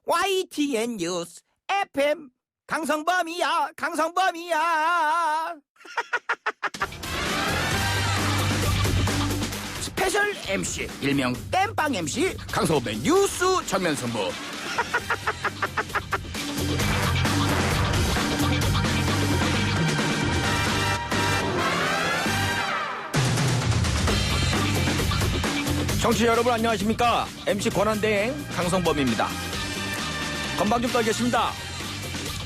YTN 뉴스 FM 강성범이야. 스페셜 MC 일명 땜빵 MC 강성범의 뉴스 전면 승부. 청취자 여러분 안녕하십니까? MC 권한대행 강성범입니다. 건방 좀 떨겠습니다.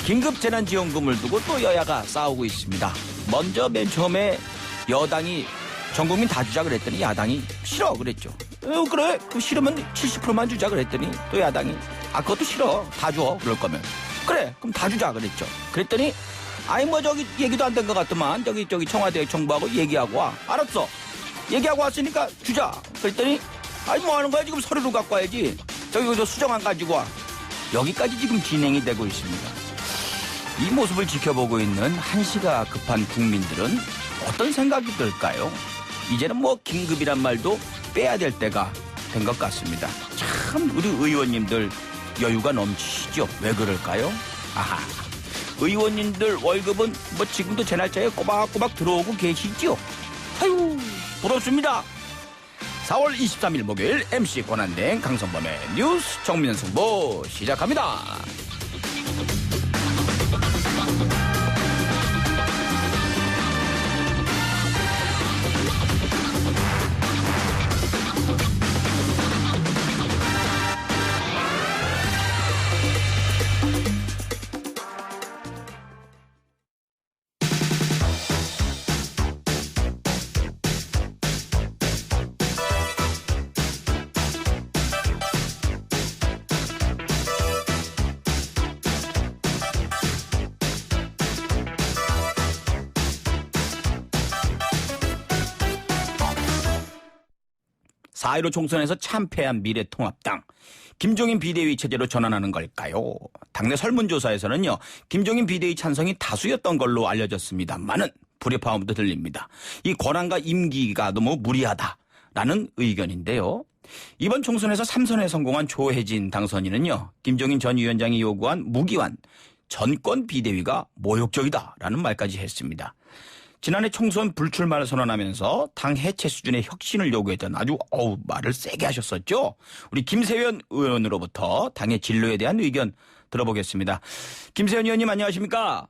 긴급재난지원금을 두고 또 여야가 싸우고 있습니다. 먼저 맨 처음에 여당이 전 국민 다 주자 그랬더니 야당이 싫어 그랬죠. 그래 그 싫으면 70%만 주자 그랬더니 또 야당이 그것도 싫어 다 줘 그럴 거면 그래 그럼 다 주자 그랬죠. 그랬더니 저기 얘기도 안 된 것 같더만 저기 청와대 정부하고 얘기하고 와. 알았어 얘기하고 왔으니까 주자. 그랬더니 뭐 하는 거야 지금 서류로 갖고 와야지. 저기 저 수정 안 가지고 와. 여기까지 지금 진행이 되고 있습니다. 이 모습을 지켜보고 있는 한시가 급한 국민들은 어떤 생각이 들까요? 이제는 긴급이란 말도 빼야 될 때가 된 것 같습니다. 참 우리 의원님들 여유가 넘치시죠? 왜 그럴까요? 의원님들 월급은 지금도 제 날짜에 꼬박꼬박 들어오고 계시죠? 아유 부럽습니다. 4월 23일 목요일 MC 권한대행 강성범의 뉴스 정면승부 시작합니다. (4.15) 총선에서 참패한 미래통합당 김종인 비대위 체제로 전환하는 걸까요? 당내 설문조사에서는요 김종인 비대위 찬성이 다수였던 걸로 알려졌습니다만은 불협화음도 들립니다. 이 권한과 임기가 너무 무리하다라는 의견인데요. 이번 총선에서 3선에 성공한 조혜진 당선인은요 김종인 전 위원장이 요구한 무기한 전권 비대위가 모욕적이다라는 말까지 했습니다. 지난해 총선 불출마를 선언하면서 당 해체 수준의 혁신을 요구했던 아주 말을 세게 하셨었죠. 우리 김세현 의원으로부터 당의 진로에 대한 의견 들어보겠습니다. 김세현 의원님 안녕하십니까?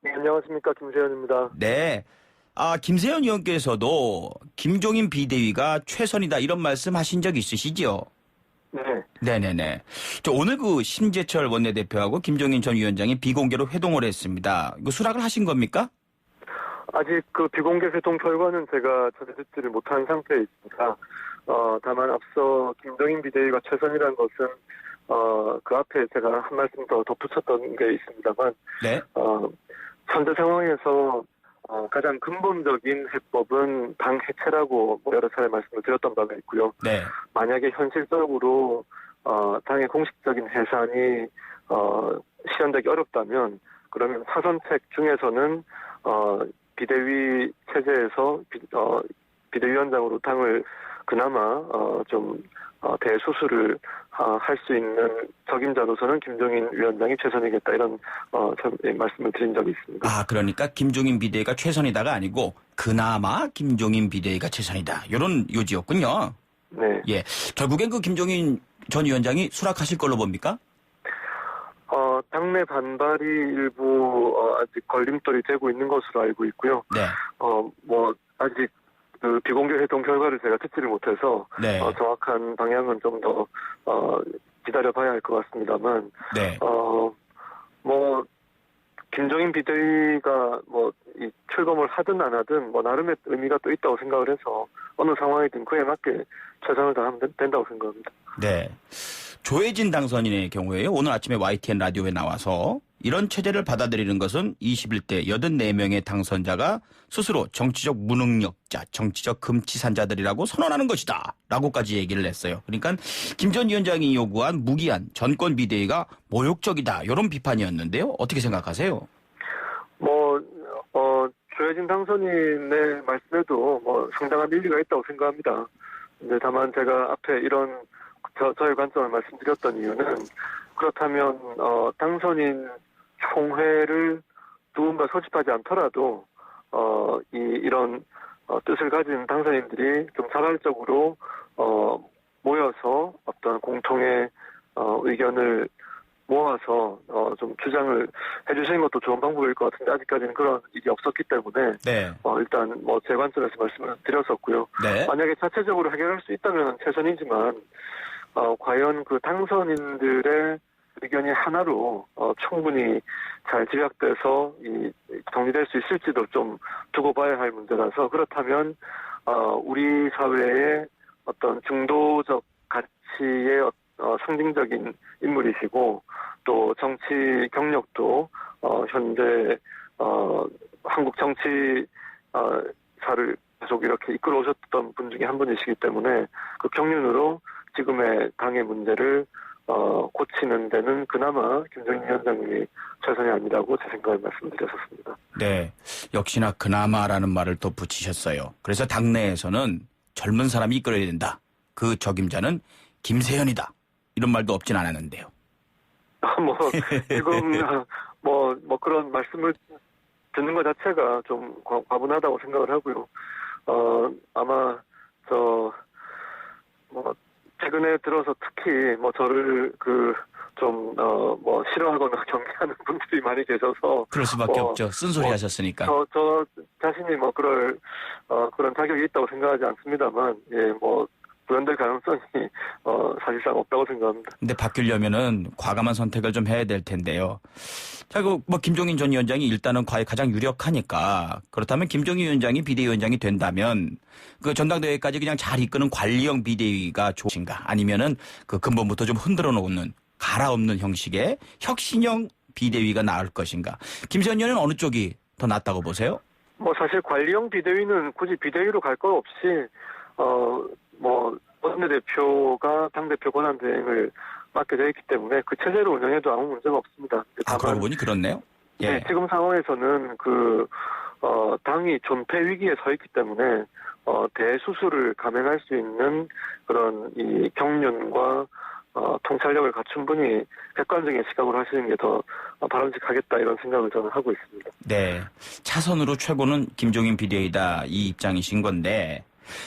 네, 안녕하십니까. 김세현입니다. 네. 김세현 의원께서도 김종인 비대위가 최선이다 이런 말씀 하신 적 있으시죠? 네. 네네네. 오늘 심재철 원내대표하고 김종인 전 위원장이 비공개로 회동을 했습니다. 이거 수락을 하신 겁니까? 아직 비공개 회동 결과는 제가 전혀 듣지를 못한 상태에 있습니다. 다만 앞서 김종인 비대위가 최선이라는 것은 그 앞에 제가 한 말씀 더 덧붙였던 게 있습니다만, 네. 현재 상황에서 가장 근본적인 해법은 당 해체라고 여러 차례 말씀을 드렸던 바가 있고요. 네. 만약에 현실적으로 당의 공식적인 해산이 실현되기 어렵다면 그러면 사선책 중에서는 비대위 체제에서 비대위원장으로 당을 그나마 좀 대수술을 할 수 있는 적임자로서는 김종인 위원장이 최선이겠다 이런 말씀을 드린 적이 있습니다. 그러니까 김종인 비대위가 최선이다가 아니고 그나마 김종인 비대위가 최선이다 이런 요지였군요. 네. 예. 결국엔 김종인 전 위원장이 수락하실 걸로 봅니까? 당내 반발이 일부 아직 걸림돌이 되고 있는 것으로 알고 있고요. 네. 아직 비공개 회동 결과를 제가 듣지를 못해서 네. 정확한 방향은 좀 더 기다려봐야 할 것 같습니다만, 네. 김종인 비대위가 이 출범을 하든 안 하든 나름의 의미가 또 있다고 생각을 해서 어느 상황이든 그에 맞게 최선을 다하면 된다고 생각합니다. 네. 조혜진 당선인의 경우에요. 오늘 아침에 YTN 라디오에 나와서 이런 체제를 받아들이는 것은 21대 84명의 당선자가 스스로 정치적 무능력자, 정치적 금치산자들이라고 선언하는 것이다 라고까지 얘기를 했어요. 그러니까 김 전 위원장이 요구한 무기한 전권 비대위가 모욕적이다 이런 비판이었는데요. 어떻게 생각하세요? 조혜진 당선인의 말씀에도 상당한 일리가 있다고 생각합니다. 근데 다만 제가 앞에 이런 저의 관점을 말씀드렸던 이유는 그렇다면 당선인 총회를 누군가 소집하지 않더라도 이런 뜻을 가진 당선인들이 좀 자발적으로 모여서 어떤 공통의 의견을 모아서 좀 주장을 해주시는 것도 좋은 방법일 것 같은데 아직까지는 그런 일이 없었기 때문에 네. 일단 제 관점에서 말씀을 드렸었고요. 네. 만약에 자체적으로 해결할 수 있다면 최선이지만 과연 그 당선인들의 의견이 하나로 충분히 잘 집약돼서 정리될 수 있을지도 좀 두고 봐야 할 문제라서 그렇다면 우리 사회의 어떤 중도적 가치의 상징적인 인물이시고 또 정치 경력도 현재 한국 정치사를 계속 이렇게 이끌어 오셨던 분 중에 한 분이시기 때문에 그 경륜으로 지금의 당의 문제를 고치는 데는 그나마 김정인 위원장님이 최선이 아니라고 제 생각을 말씀드렸었습니다. 네. 역시나 그나마라는 말을 또 붙이셨어요. 그래서 당내에서는 젊은 사람이 이끌어야 된다. 그 적임자는 김세현이다. 이런 말도 없진 않았는데요. 지금 그런 말씀을 듣는 것 자체가 좀 과분하다고 생각을 하고요. 아마 최근에 들어서 특히 저를 싫어하거나 경계하는 분들이 많이 계셔서 그럴 수밖에 없죠. 쓴소리 하셨으니까. 저 자신이 그런 자격이 있다고 생각하지 않습니다만 구현될 가능성이 사실상 없다고 생각합니다. 근데 바뀌려면은 과감한 선택을 좀 해야 될 텐데요. 자, 김종인 전 위원장이 일단은 과에 가장 유력하니까 그렇다면 김종인 위원장이 비대위원장이 된다면 그 전당대회까지 그냥 잘 이끄는 관리형 비대위가 좋으신가? 아니면은 그 근본부터 좀 흔들어 놓는 갈아엎는 형식의 혁신형 비대위가 나을 것인가? 김세현 의원은 어느 쪽이 더 낫다고 보세요? 사실 관리형 비대위는 굳이 비대위로 갈 것 없이 원내대표가 당대표 권한대행을 맡게 되어 있기 때문에 그 체제로 운영해도 아무 문제가 없습니다. 그러고 보니 그렇네요. 예. 네, 지금 상황에서는 당이 존폐 위기에 서 있기 때문에 대수술을 감행할 수 있는 그런 이 경륜과 통찰력을 갖춘 분이 객관적인 시각으로 하시는 게 더 바람직하겠다 이런 생각을 저는 하고 있습니다. 네. 차선으로 최고는 김종인 비대위다 이 입장이신 건데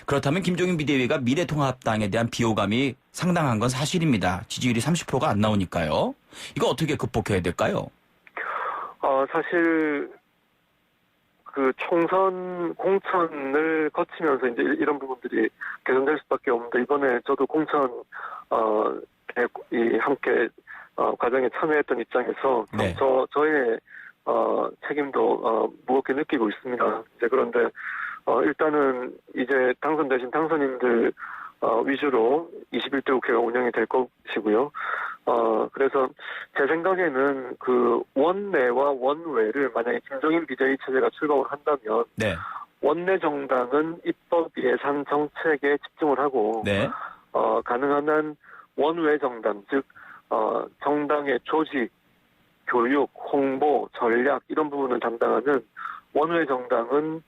그렇다면 김종인 비대위가 미래통합당에 대한 비호감이 상당한 건 사실입니다. 지지율이 30%가 안 나오니까요. 이거 어떻게 극복해야 될까요? 사실 그 총선 공천을 거치면서 이제 이런 부분들이 개선될 수밖에 없는데 이번에 저도 공천 함께 과정에 참여했던 입장에서 네. 저의 책임도 무겁게 느끼고 있습니다. 이제 그런데 일단은 이제 당선되신 당선인들 위주로 21대 국회가 운영이 될 것이고요. 그래서 제 생각에는 그 원내와 원외를 만약에 김종인 비대위 체제가 출범을 한다면 네. 원내 정당은 입법 예산 정책에 집중을 하고 네. 가능한 원외 정당 즉 정당의 조직, 교육, 홍보, 전략 이런 부분을 담당하는 원외 정당은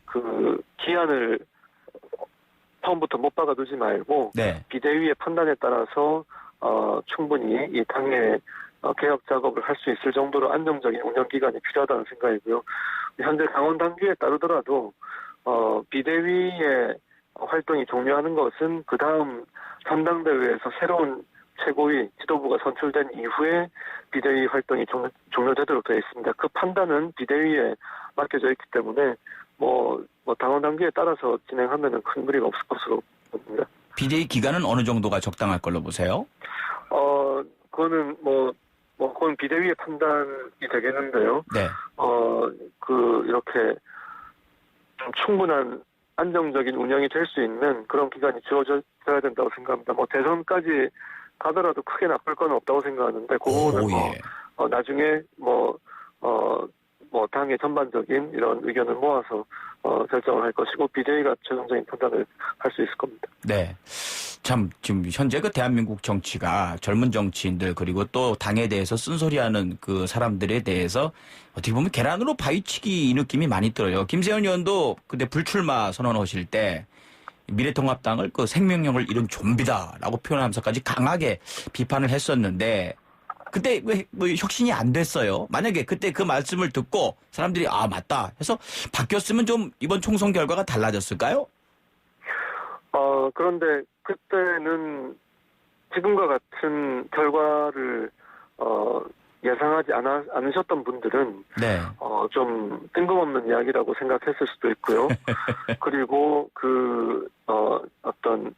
그 기한을 처음부터 못 박아두지 말고 네. 비대위의 판단에 따라서 충분히 이 당의 개혁 작업을 할 수 있을 정도로 안정적인 운영 기간이 필요하다는 생각이고요. 현재 당원 당규에 따르더라도 비대위의 활동이 종료하는 것은 그 다음 전당대회에서 새로운 최고위 지도부가 선출된 이후에 비대위 활동이 종료되도록 되어 있습니다. 그 판단은 비대위에 맡겨져 있기 때문에 당원 단계에 따라서 진행하면은 큰 무리가 없을 것으로 봅니다. 비대위 기간은 어느 정도가 적당할 걸로 보세요? 그거는 그건 비대위의 판단이 되겠는데요. 네. 이렇게 좀 충분한 안정적인 운영이 될 수 있는 그런 기간이 주어져야 된다고 생각합니다. 대선까지 가더라도 크게 나쁠 건 없다고 생각하는데 그거는 예. 나중에 당의 전반적인 이런 의견을 모아서 결정을 할 것이고 비대위가 최종적인 판단을 할 수 있을 겁니다. 네. 참 지금 현재 그 대한민국 정치가 젊은 정치인들 그리고 또 당에 대해서 쓴소리하는 그 사람들에 대해서 어떻게 보면 계란으로 바위치기 이 느낌이 많이 들어요. 김세현 의원도 그때 불출마 선언하실 때 미래통합당을 그 생명력을 잃은 좀비다라고 표현하면서까지 강하게 비판을 했었는데 그때 왜 뭐 혁신이 안 됐어요? 만약에 그때 그 말씀을 듣고 사람들이 아 맞다 해서 바뀌었으면 좀 이번 총선 결과가 달라졌을까요? 그런데 그때는 지금과 같은 결과를 예상하지 않으셨던 분들은 네. 좀 뜬금없는 이야기라고 생각했을 수도 있고요. 그리고 어떤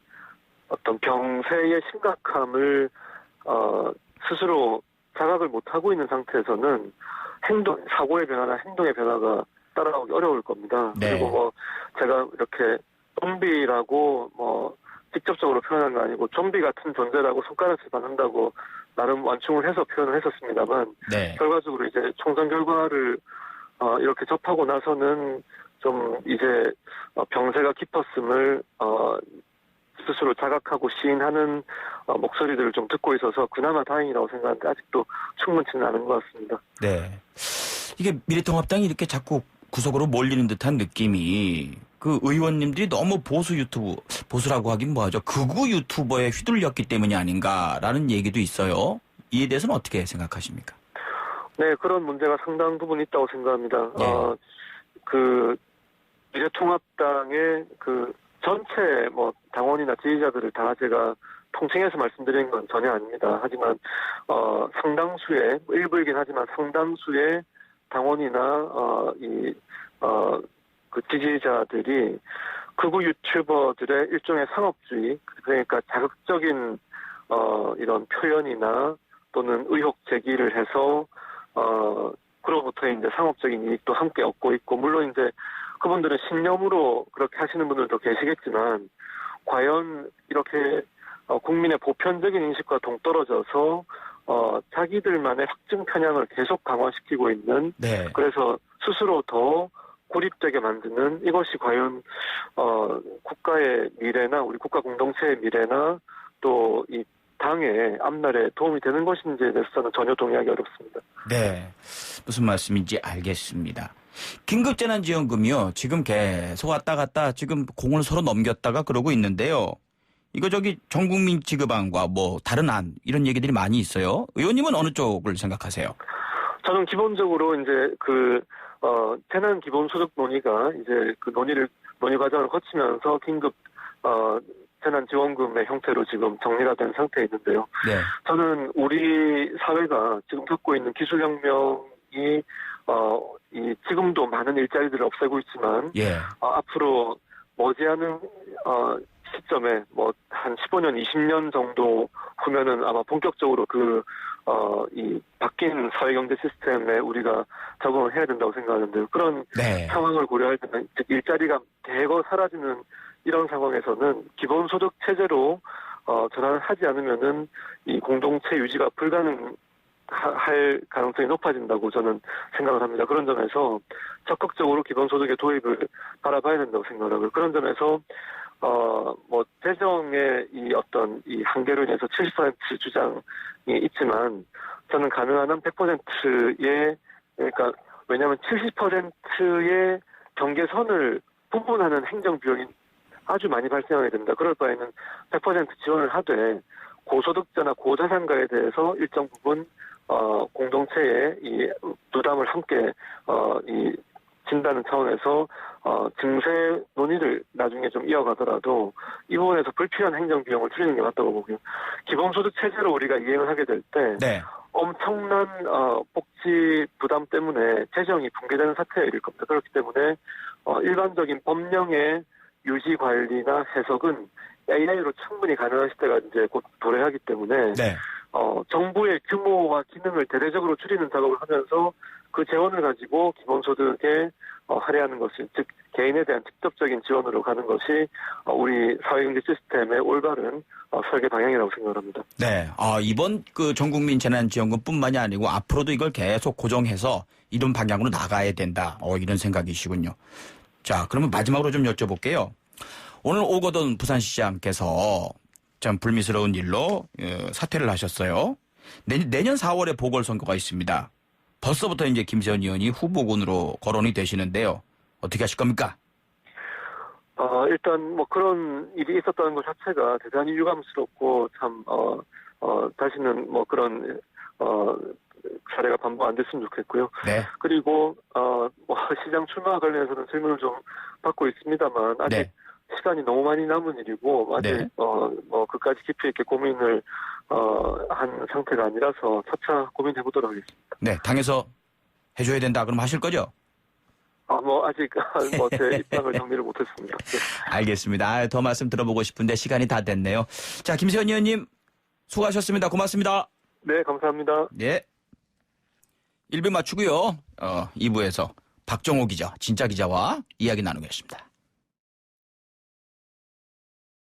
병세의 심각함을 스스로 자각을 못하고 있는 상태에서는 사고의 변화나 행동의 변화가 따라오기 어려울 겁니다. 네. 그리고 뭐 제가 이렇게 좀비라고 뭐 직접적으로 표현한 거 아니고 좀비 같은 존재라고 손가락질 받는다고 나름 완충을 해서 표현을 했었습니다만 네. 결과적으로 이제 총선 결과를 이렇게 접하고 나서는 좀 이제 병세가 깊었음을 스스로 자각하고 시인하는 목소리들을 좀 듣고 있어서 그나마 다행이라고 생각하는데 아직도 충분치는 않은 것 같습니다. 네. 이게 미래통합당이 이렇게 자꾸 구석으로 몰리는 듯한 느낌이 그 의원님들이 너무 보수라고 하긴 뭐하죠. 극우 유튜버에 휘둘렸기 때문이 아닌가라는 얘기도 있어요. 이에 대해서는 어떻게 생각하십니까? 네, 그런 문제가 상당 부분 있다고 생각합니다. 네. 미래통합당의 전체 당원이나 지지자들을 다 제가 통칭해서 말씀드리는 건 전혀 아닙니다. 하지만 상당수의 일부이긴 하지만 상당수의 당원이나 그 지지자들이 극우 유튜버들의 일종의 상업주의, 그러니까 자극적인 이런 표현이나 또는 의혹 제기를 해서 그로부터 이제 상업적인 이익도 함께 얻고 있고, 물론 이제 그분들은 신념으로 그렇게 하시는 분들도 계시겠지만 과연 이렇게 국민의 보편적인 인식과 동떨어져서 자기들만의 확증 편향을 계속 강화시키고 있는, 네. 그래서 스스로 더 고립되게 만드는, 이것이 과연 국가의 미래나 우리 국가 공동체의 미래나 또 이 당의 앞날에 도움이 되는 것인지에 대해서는 전혀 동의하기 어렵습니다. 네. 무슨 말씀인지 알겠습니다. 긴급재난지원금이요. 지금 계속 왔다 갔다 지금 공을 서로 넘겼다가 그러고 있는데요. 이거 전 국민 지급안과 뭐 다른 안 이런 얘기들이 많이 있어요. 의원님은 어느 쪽을 생각하세요? 저는 기본적으로 이제 재난 기본소득 논의가 이제 그 논의 과정을 거치면서 긴급 재난지원금의 형태로 지금 정리가 된 상태에 있는데요. 네. 저는 우리 사회가 지금 겪고 있는 기술혁명이 지금도 많은 일자리들을 없애고 있지만 예. 앞으로 머지않은 시점에 한 15년, 20년 정도 후면은 아마 본격적으로 이 바뀐 사회경제 시스템에 우리가 적응을 해야 된다고 생각하는데요. 그런 네. 상황을 고려할 때는 일자리가 대거 사라지는 이런 상황에서는 기본소득 체제로 전환을 하지 않으면은 이 공동체 유지가 불가능할 가능성이 높아진다고 저는 생각을 합니다. 그런 점에서 적극적으로 기본소득의 도입을 바라봐야 된다고 생각하고요. 그런 점에서 재정의 이 한계로 인해서 70% 주장이 있지만 저는 가능한 한 100%의, 그러니까 왜냐하면 70%의 경계선을 부분하는 행정비용이 아주 많이 발생하게 됩니다. 그럴 바에는 100% 지원을 하되 고소득자나 고자산가에 대해서 일정 부분 공동체의 이 부담을 함께 진다는 차원에서 증세 논의를 나중에 좀 이어가더라도 이 부분에서 불필요한 행정비용을 줄이는 게 맞다고 보고요. 기본소득 체제로 우리가 이행을 하게 될 때 네. 엄청난 복지 부담 때문에 재정이 붕괴되는 사태에 이를 겁니다. 그렇기 때문에 일반적인 법령의 유지 관리나 해석은 AI로 충분히 가능한 시대가 이제 곧 도래하기 때문에 네. 정부의 규모와 기능을 대대적으로 줄이는 작업을 하면서 그 재원을 가지고 기본소득에 할애하는 것이, 즉 개인에 대한 직접적인 지원으로 가는 것이 우리 사회경제 시스템의 올바른 설계 방향이라고 생각합니다. 네. 이번 전국민 재난지원금뿐만이 아니고 앞으로도 이걸 계속 고정해서 이런 방향으로 나가야 된다. 이런 생각이시군요. 자, 그러면 마지막으로 좀 여쭤볼게요. 오늘 오거돈 부산시장께서 참 불미스러운 일로 사퇴를 하셨어요. 내년 4월에 보궐선거가 있습니다. 벌써부터 이제 김세현 의원이 후보군으로 거론이 되시는데요. 어떻게 하실 겁니까? 일단 뭐 그런 일이 있었다는 것 자체가 대단히 유감스럽고 참 다시는 뭐 그런 사례가 반복 안 됐으면 좋겠고요. 네. 그리고 뭐 시장 출마와 관련해서는 질문을 좀 받고 있습니다만 아직 네. 시간이 너무 많이 남은 일이고 아직 네. 뭐 그까지 깊이 있게 고민을 한 상태가 아니라서 차차 고민해 보도록 하겠습니다. 네. 당에서 해줘야 된다. 그럼 하실 거죠? 뭐 아직 뭐 제 입장을 정리를 못했습니다. 네. 알겠습니다. 더 말씀 들어보고 싶은데 시간이 다 됐네요. 자, 김세현 의원님 수고하셨습니다. 고맙습니다. 네, 감사합니다. 네. 1부 맞추고요. 2부에서 박정호 기자, 진짜 기자와 이야기 나누겠습니다.